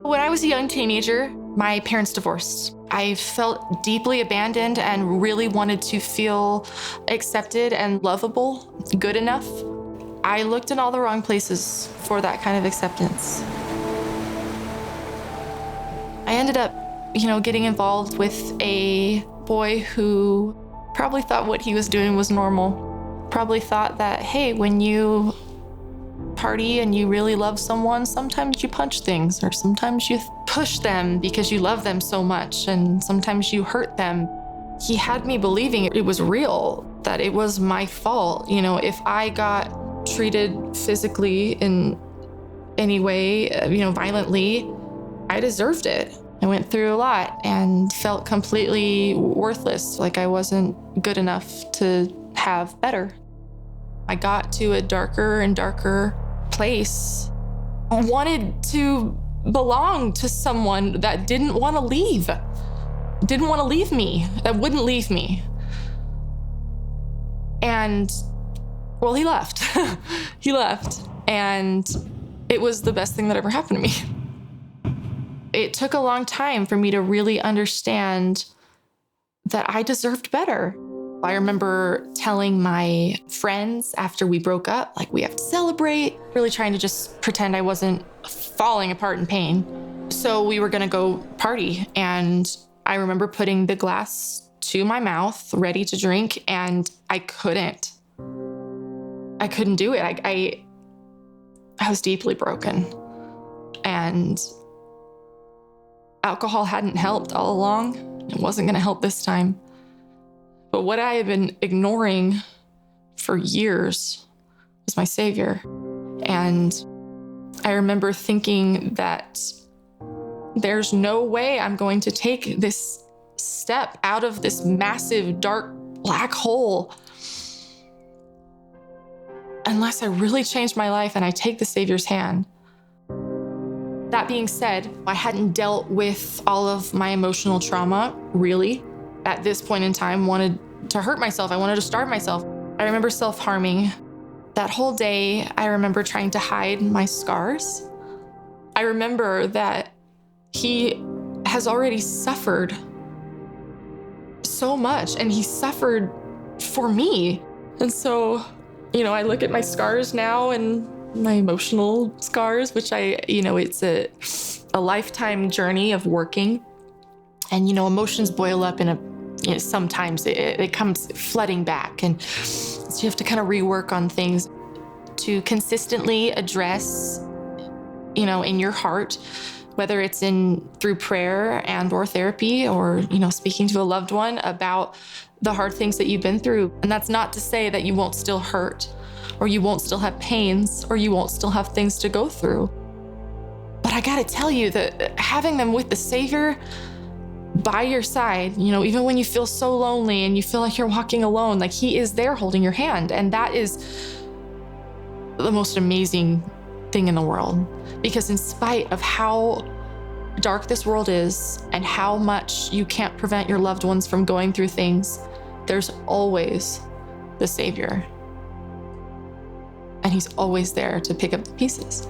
When I was a young teenager, my parents divorced. I felt deeply abandoned and really wanted to feel accepted and lovable, good enough. I looked in all the wrong places for that kind of acceptance. I ended up, getting involved with a boy who probably thought what he was doing was normal. Probably thought that, hey, when you party and you really love someone, sometimes you punch things, or sometimes you push them because you love them so much, and sometimes you hurt them. He had me believing it was real, that it was my fault. If I got treated physically in any way, violently, I deserved it. I went through a lot and felt completely worthless, like I wasn't good enough to have better. I got to a darker and darker place. I wanted to belong to someone that didn't want to leave me, that wouldn't leave me. And, well, he left. He left. And it was the best thing that ever happened to me. It took a long time for me to really understand that I deserved better. I remember telling my friends after we broke up, we have to celebrate, really trying to just pretend I wasn't falling apart in pain. So we were gonna go party. And I remember putting the glass to my mouth, ready to drink, and I couldn't do it. I was deeply broken. And alcohol hadn't helped all along. It wasn't gonna help this time. But what I had been ignoring for years was my savior. And I remember thinking that there's no way I'm going to take this step out of this massive, dark, black hole unless I really change my life and I take the savior's hand. That being said, I hadn't dealt with all of my emotional trauma, really. At this point in time, wanted to hurt myself. I wanted to starve myself. I remember self-harming. That whole day, I remember trying to hide my scars. I remember that he has already suffered so much, and he suffered for me. And so, I look at my scars now and my emotional scars, which it's a lifetime journey of working. And, emotions boil up in sometimes it comes flooding back. And so you have to kind of rework on things to consistently address, in your heart, whether it's through prayer and or therapy, or, speaking to a loved one about the hard things that you've been through. And that's not to say that you won't still hurt, or you won't still have pains, or you won't still have things to go through. But I gotta tell you that having them with the Savior by your side, even when you feel so lonely and you feel like you're walking alone, he is there holding your hand. And that is the most amazing thing in the world. Because in spite of how dark this world is and how much you can't prevent your loved ones from going through things, there's always the Savior. And he's always there to pick up the pieces.